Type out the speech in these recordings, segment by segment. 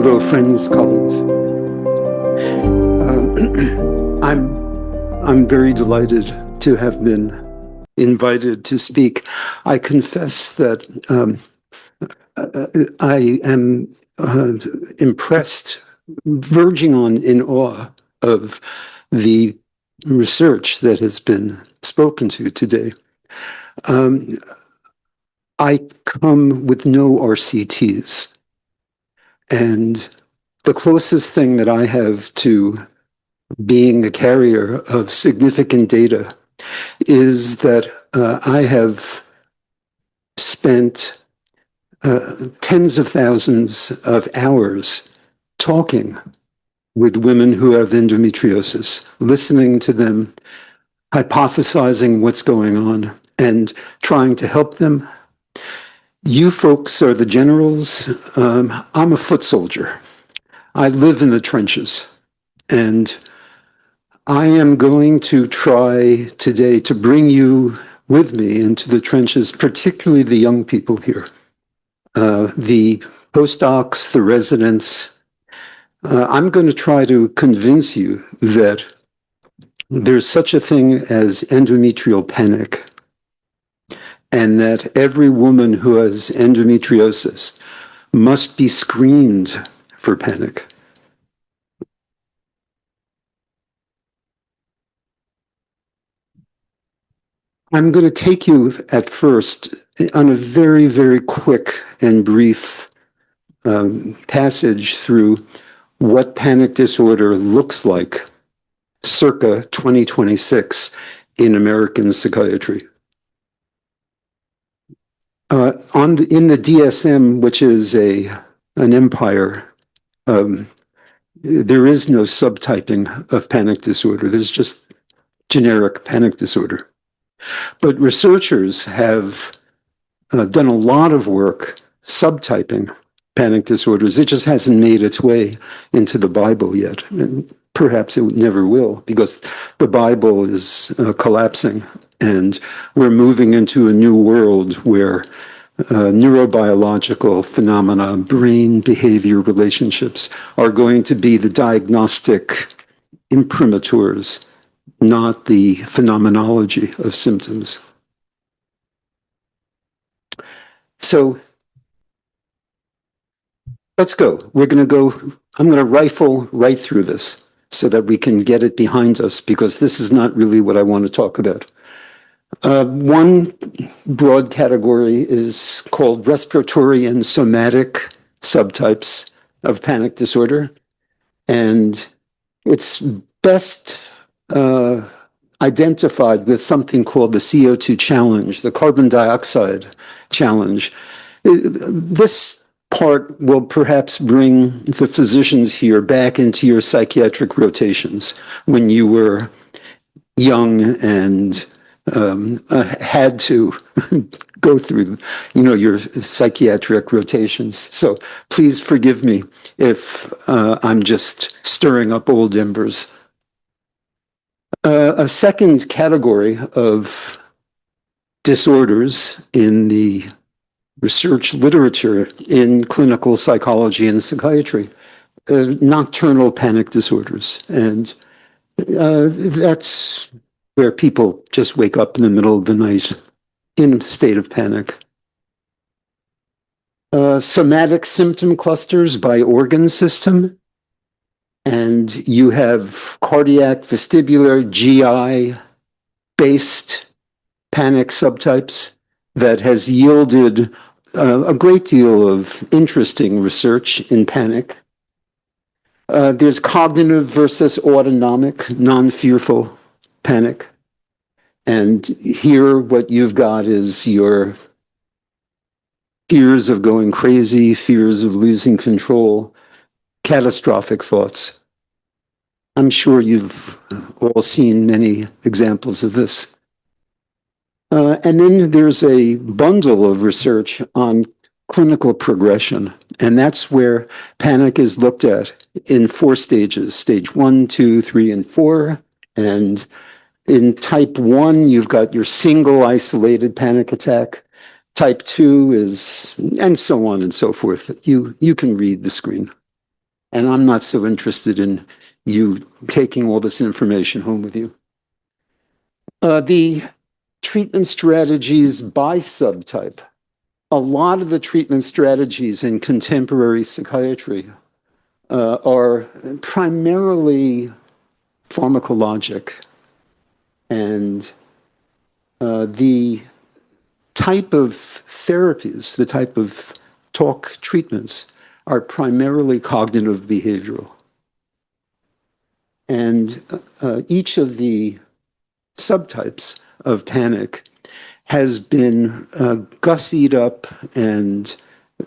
Hello, friends, colleagues. I'm very delighted to have been invited to speak. I confess that I am impressed, verging on in awe of the research that has been spoken to today. I come with no RCTs, and the closest thing that I have to being a carrier of significant data is that I have spent tens of thousands of hours talking with women who have endometriosis, listening to them, hypothesizing what's going on, and trying to help them. You folks are the generals. I'm a foot soldier. I live in the trenches, and I am going to try today to bring you with me into the trenches, particularly the young people here, the postdocs, the residents. I'm going to try to convince you that there's such a thing as endometrial panic, and that every woman who has endometriosis must be screened for panic. I'm going to take you at first on a very, very quick and brief passage through what panic disorder looks like circa 2026 in American psychiatry. In the DSM, which is an empire, there is no subtyping of panic disorder. There's just generic panic disorder. But researchers have done a lot of work subtyping panic disorders. It just hasn't made its way into the Bible yet. And perhaps it never will, because the Bible is collapsing, and we're moving into a new world where neurobiological phenomena, brain behavior relationships are going to be the diagnostic imprimaturs, not the phenomenology of symptoms. So let's go. I'm going to rifle right through this so that we can get it behind us, because this is not really what I want to talk about. One broad category is called respiratory and somatic subtypes of panic disorder, and it's best identified with something called the CO2 challenge, the carbon dioxide challenge. This part will perhaps bring the physicians here back into your psychiatric rotations when you were young and had to go through, your psychiatric rotations. So please forgive me if I'm just stirring up old embers. A second category of disorders in the research literature in clinical psychology and psychiatry, nocturnal panic disorders. And that's where people just wake up in the middle of the night in a state of panic. Somatic symptom clusters by organ system. And you have cardiac, vestibular, GI-based panic subtypes that has yielded a great deal of interesting research in panic. There's cognitive versus autonomic, non-fearful panic. And here what you've got is your fears of going crazy, fears of losing control, catastrophic thoughts. I'm sure you've all seen many examples of this. And then there's a bundle of research on clinical progression, and that's where panic is looked at in 4 stages, stage 1, 2, 3, and 4. And in type 1, you've got your single isolated panic attack. Type 2 is, and so on and so forth. You can read the screen. And I'm not so interested in you taking all this information home with you. The treatment strategies by subtype. A lot of the treatment strategies in contemporary psychiatry are primarily pharmacologic, and the type of therapies, the type of talk treatments are primarily cognitive behavioral. And each of the subtypes of panic has been gussied up and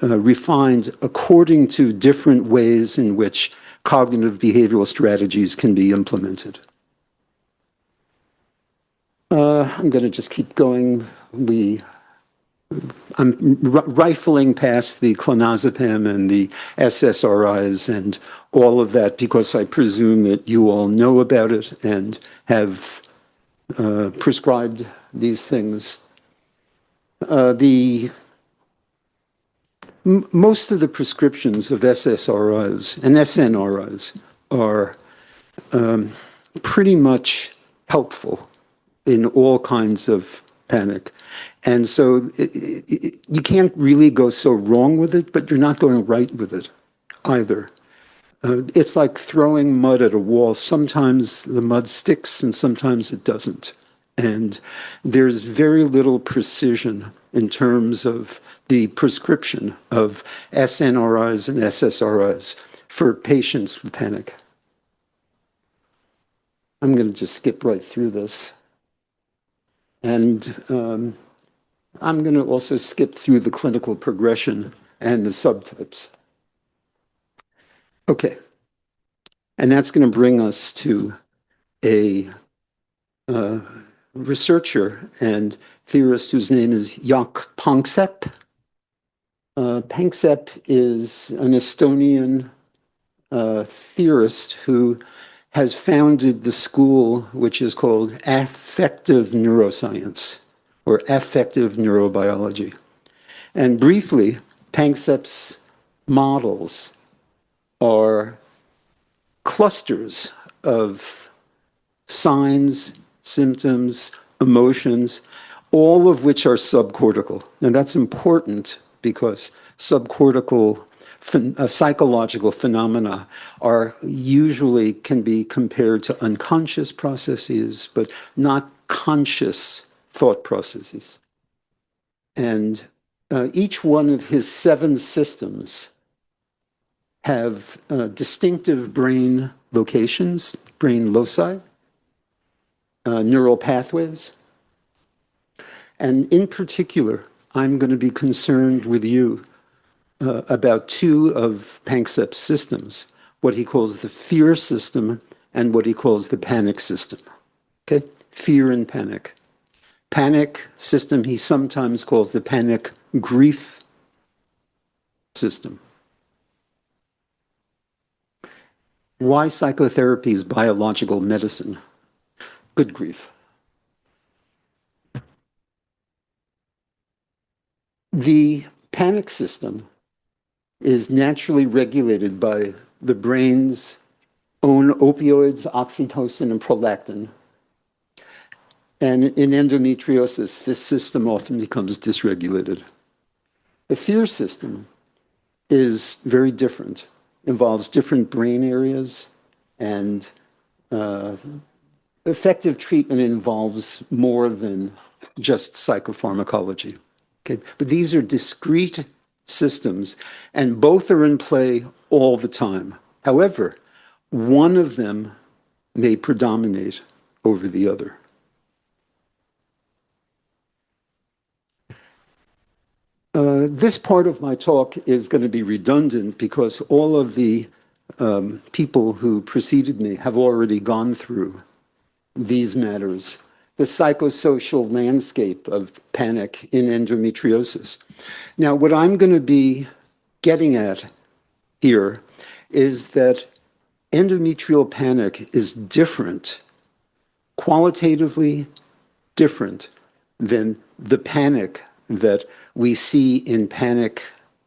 refined according to different ways in which cognitive behavioral strategies can be implemented. I'm going to just keep going. I'm rifling past the clonazepam and the SSRIs and all of that because I presume that you all know about it and have prescribed these things. Most of the prescriptions of SSRIs and SNRIs are pretty much helpful in all kinds of panic. And so you can't really go so wrong with it, but you're not going right with it either. It's like throwing mud at a wall. Sometimes the mud sticks and sometimes it doesn't. And there's very little precision in terms of the prescription of SNRIs and SSRIs for patients with panic. I'm going to just skip right through this. And I'm going to also skip through the clinical progression and the subtypes. Okay. And that's going to bring us to a researcher and theorist whose name is Jaak Panksepp. Panksepp is an Estonian theorist who has founded the school which is called affective neuroscience or affective neurobiology. And briefly, Panksepp's models are clusters of signs, symptoms, emotions, all of which are subcortical. And that's important because subcortical psychological phenomena are usually can be compared to unconscious processes, but not conscious thought processes. And each one of his 7 systems have distinctive brain locations, brain loci, neural pathways. And in particular, I'm going to be concerned with you about 2 of Panksepp's systems, what he calls the fear system and what he calls the panic system. Okay? Fear and panic. Panic system he sometimes calls the panic grief system. Why psychotherapy is biological medicine? Good grief. The panic system is naturally regulated by the brain's own opioids, oxytocin, and prolactin. And in endometriosis, this system often becomes dysregulated. The fear system is very different, involves different brain areas, and effective treatment involves more than just psychopharmacology. Okay? But these are discrete systems, and both are in play all the time. However, one of them may predominate over the other. This part of my talk is going to be redundant because all of the people who preceded me have already gone through these matters. The psychosocial landscape of panic in endometriosis. Now, what I'm going to be getting at here is that endometrial panic is different, qualitatively different than the panic that we see in panic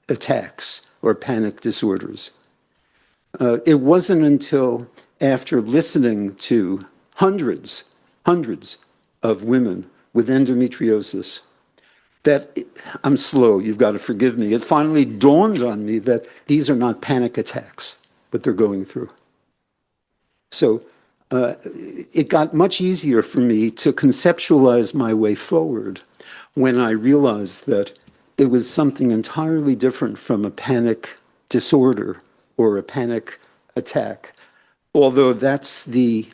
attacks or panic disorders. It wasn't until after listening to hundreds of women with endometriosis that I'm slow, you've got to forgive me. It finally dawned on me that these are not panic attacks, what they're going through. So it got much easier for me to conceptualize my way forward when I realized that it was something entirely different from a panic disorder or a panic attack, although that's the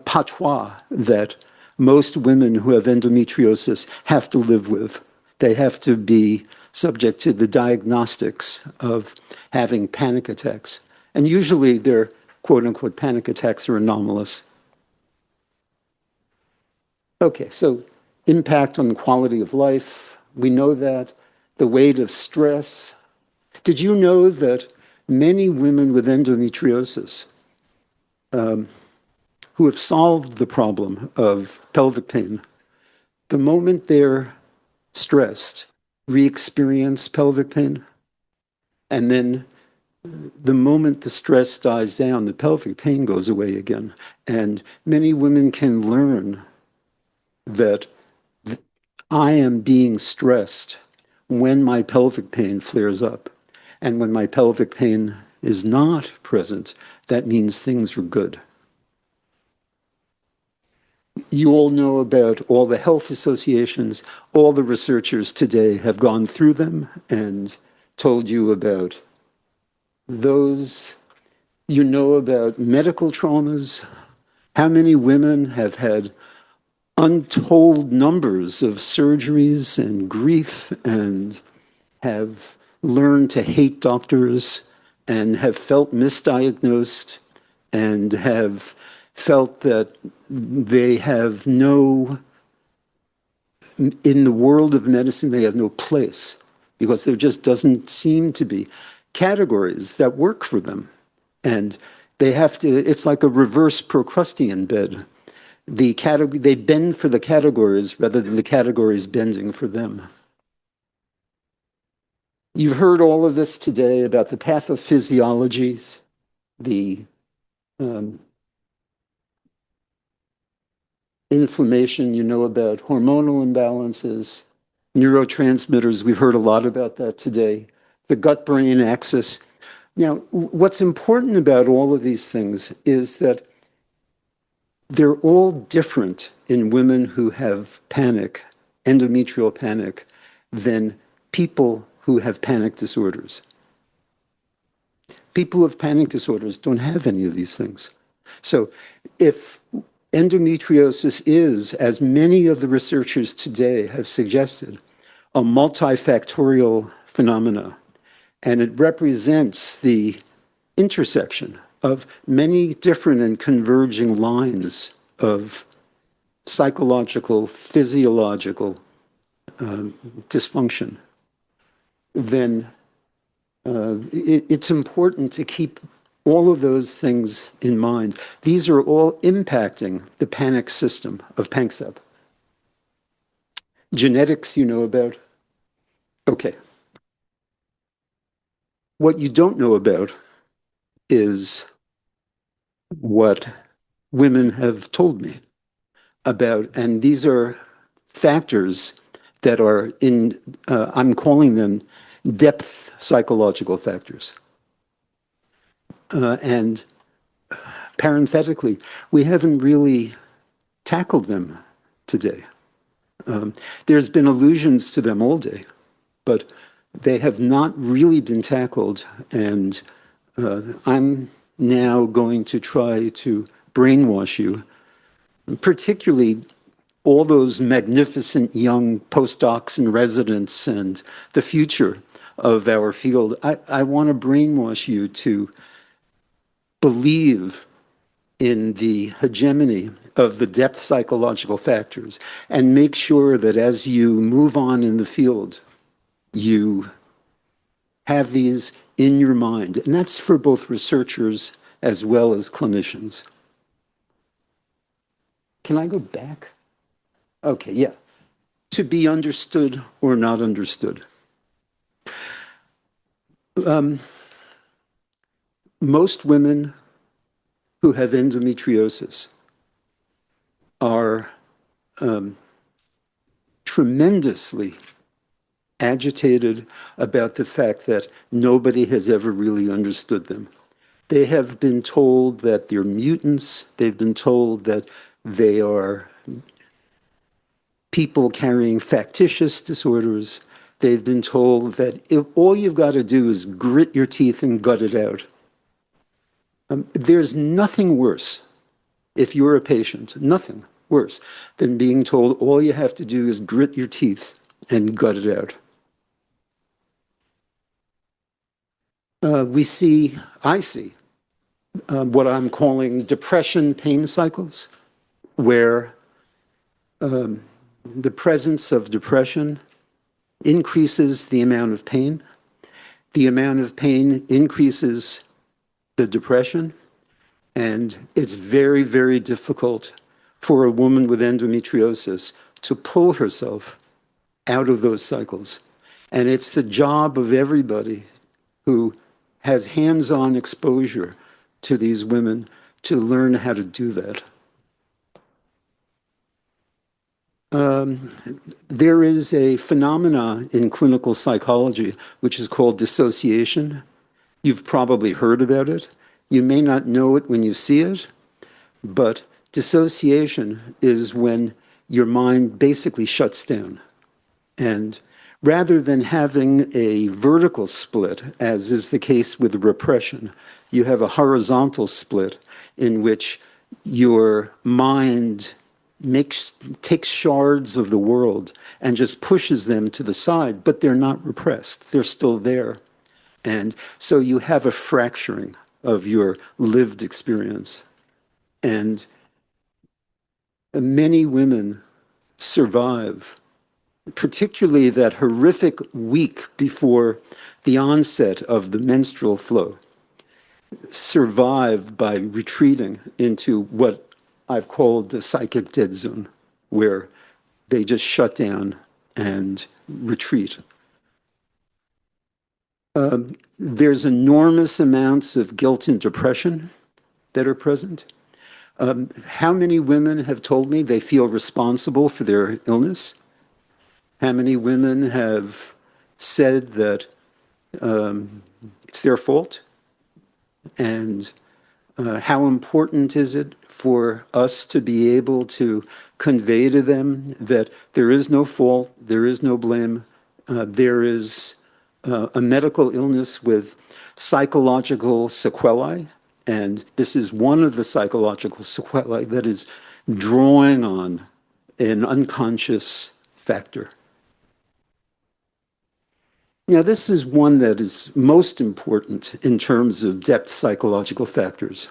patois that most women who have endometriosis have to live with. They have to be subject to the diagnostics of having panic attacks. And usually their quote-unquote panic attacks are anomalous. Okay, so impact on quality of life. We know that. The weight of stress. Did you know that many women with endometriosis who have solved the problem of pelvic pain, the moment they're stressed, re-experience pelvic pain, and then the moment the stress dies down, the pelvic pain goes away again. And many women can learn that I am being stressed when my pelvic pain flares up. And when my pelvic pain is not present, that means things are good. You all know about all the health associations. All the researchers today have gone through them and told you about those. You know about medical traumas. How many women have had untold numbers of surgeries and grief and have learned to hate doctors and have felt misdiagnosed and have felt that they have no, in the world of medicine, they have no place because there just doesn't seem to be categories that work for them. And they have to, it's like a reverse Procrustean bed. They bend for the categories rather than the categories bending for them. You've heard all of this today about the pathophysiologies, the inflammation, you know about hormonal imbalances, neurotransmitters. We've heard a lot about that today. The gut-brain axis. Now, what's important about all of these things is that they're all different in women who have panic, endometrial panic, than people who have panic disorders. People with panic disorders don't have any of these things. So if endometriosis is, as many of the researchers today have suggested, a multifactorial phenomena, and it represents the intersection of many different and converging lines of psychological, physiological dysfunction, then it's important to keep all of those things in mind. These are all impacting the panic system of PANCSAP. Genetics you know about. Okay. What you don't know about is what women have told me about, and these are factors that are in, I'm calling them depth psychological factors. And parenthetically, we haven't really tackled them today. There's been allusions to them all day, but they have not really been tackled, and I'm now going to try to brainwash you, particularly all those magnificent young postdocs and residents and the future of our field. I want to brainwash you to believe in the hegemony of the depth psychological factors and make sure that as you move on in the field, you have these in your mind. And that's for both researchers as well as clinicians. Can I go back? Okay, yeah. To be understood or not understood. Most women who have endometriosis are tremendously agitated about the fact that nobody has ever really understood them. They have been told that they're mutants. They've been told that they are people carrying factitious disorders. They've been told that all you've got to do is grit your teeth and gut it out. There's nothing worse, if you're a patient, nothing worse than being told all you have to do is grit your teeth and gut it out. I see what I'm calling depression pain cycles, where the presence of depression increases the amount of pain. The amount of pain increases the depression, and it's very, very difficult for a woman with endometriosis to pull herself out of those cycles. And it's the job of everybody who has hands-on exposure to these women to learn how to do that. There is a phenomena in clinical psychology which is called dissociation. You've probably heard about it. You may not know it when you see it, but dissociation is when your mind basically shuts down. And rather than having a vertical split, as is the case with repression, you have a horizontal split in which your mind takes shards of the world and just pushes them to the side, but they're not repressed. They're still there. And so you have a fracturing of your lived experience. And many women survive, particularly that horrific week before the onset of the menstrual flow, survive by retreating into what I've called the psychic dead zone, where they just shut down and retreat. There's enormous amounts of guilt and depression that are present. How many women have told me they feel responsible for their illness? How many women have said that it's their fault? And how important is it for us to be able to convey to them that there is no fault, there is no blame, there is a medical illness with psychological sequelae, and this is one of the psychological sequelae that is drawing on an unconscious factor. Now, this is one that is most important in terms of depth psychological factors.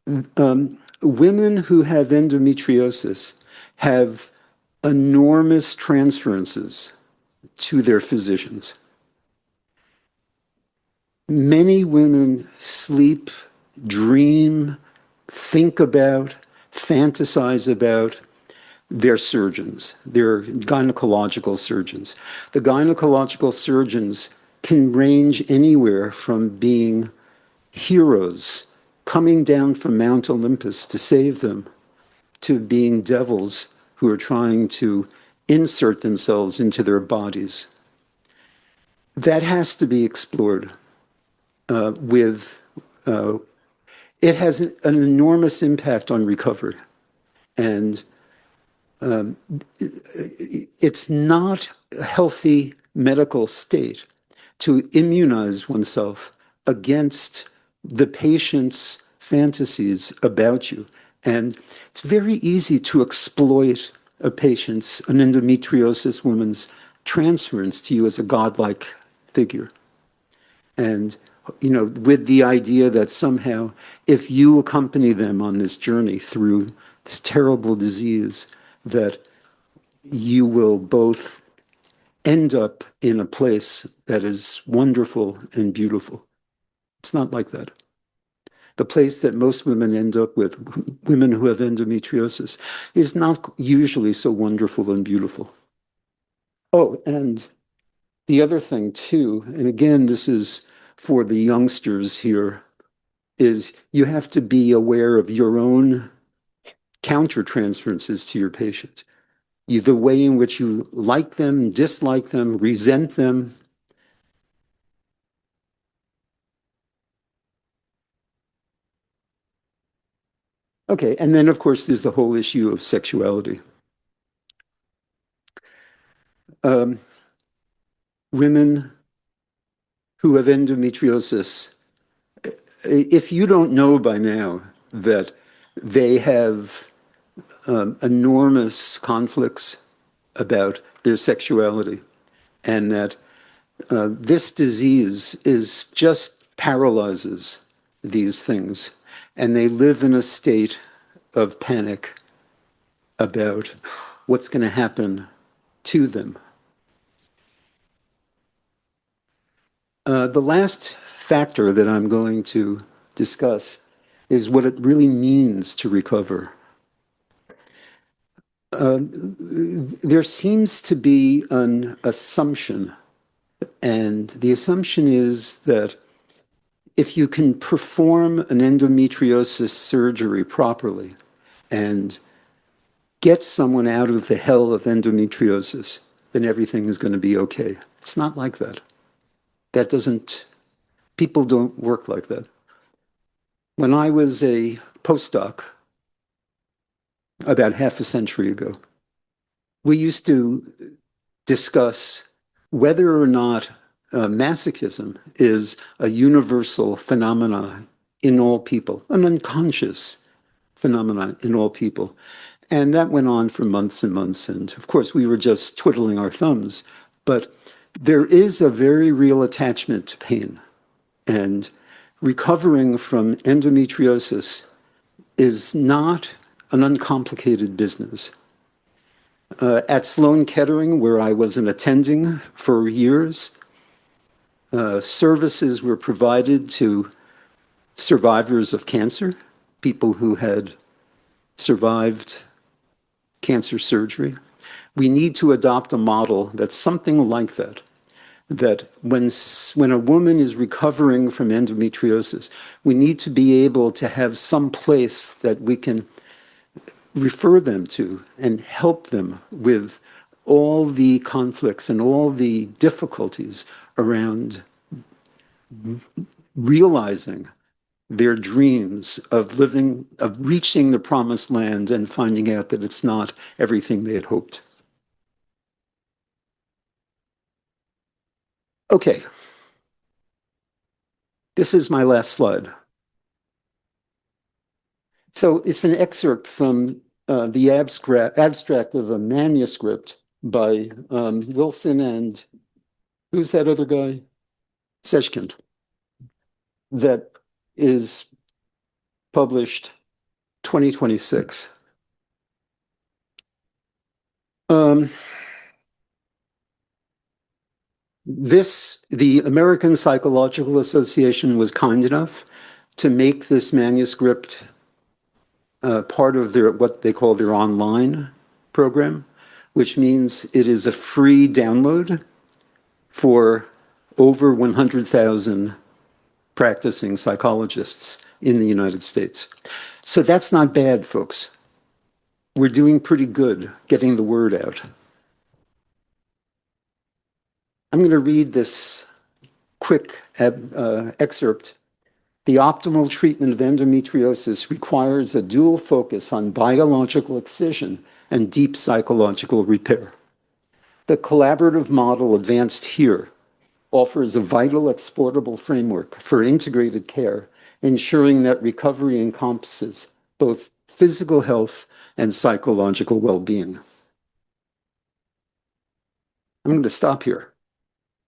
Women who have endometriosis have enormous transferences to their physicians. Many women sleep, dream, think about, fantasize about their surgeons, their gynecological surgeons. The gynecological surgeons can range anywhere from being heroes coming down from Mount Olympus to save them, to being devils who are trying to insert themselves into their bodies. That has to be explored it has an enormous impact on recovery. And it's not a healthy medical state to immunize oneself against the patient's fantasies about you. And it's very easy to exploit an endometriosis woman's transference to you as a godlike figure. And, with the idea that somehow if you accompany them on this journey through this terrible disease, that you will both end up in a place that is wonderful and beautiful. It's not like that. The place that most women end up with, women who have endometriosis, is not usually so wonderful and beautiful. Oh, and the other thing too, and again, this is for the youngsters here is you have to be aware of your own countertransferences to your patient. The way in which you like them, dislike them, resent them. Okay, and then of course there's the whole issue of sexuality. Women who have endometriosis, if you don't know by now that they have enormous conflicts about their sexuality, and that this disease is just paralyzes these things, and they live in a state of panic about what's going to happen to them. The last factor that I'm going to discuss is what it really means to recover. There seems to be an assumption, and the assumption is that if you can perform an endometriosis surgery properly and get someone out of the hell of endometriosis, then everything is going to be okay. It's not like that. People don't work like that. When I was a postdoc about half a century ago, we used to discuss whether or not masochism is a universal phenomenon in all people, an unconscious phenomenon in all people. And that went on for months and months. And of course, we were just twiddling our thumbs. But there is a very real attachment to pain. And recovering from endometriosis is not an uncomplicated business. At Sloan Kettering, where I was an attending for years, services were provided to survivors of cancer, people who had survived cancer surgery. We need to adopt a model that's something like that, that when a woman is recovering from endometriosis, we need to be able to have some place that we can refer them to and help them with all the conflicts and all the difficulties around realizing their dreams of living, of reaching the promised land and finding out that it's not everything they had hoped. Okay. This is my last slide. So it's an excerpt from the abstract of a manuscript by Wilson and who's that other guy? Sejkind, that is published 2026. The American Psychological Association was kind enough to make this manuscript part of what they call their online program, which means it is a free download for over 100,000 practicing psychologists in the United States. So that's not bad, folks. We're doing pretty good getting the word out. I'm going to read this quick excerpt. The optimal treatment of endometriosis requires a dual focus on biological excision and deep psychological repair. The collaborative model advanced here offers a vital exportable framework for integrated care, ensuring that recovery encompasses both physical health and psychological well-being. I'm going to stop here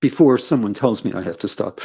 before someone tells me I have to stop.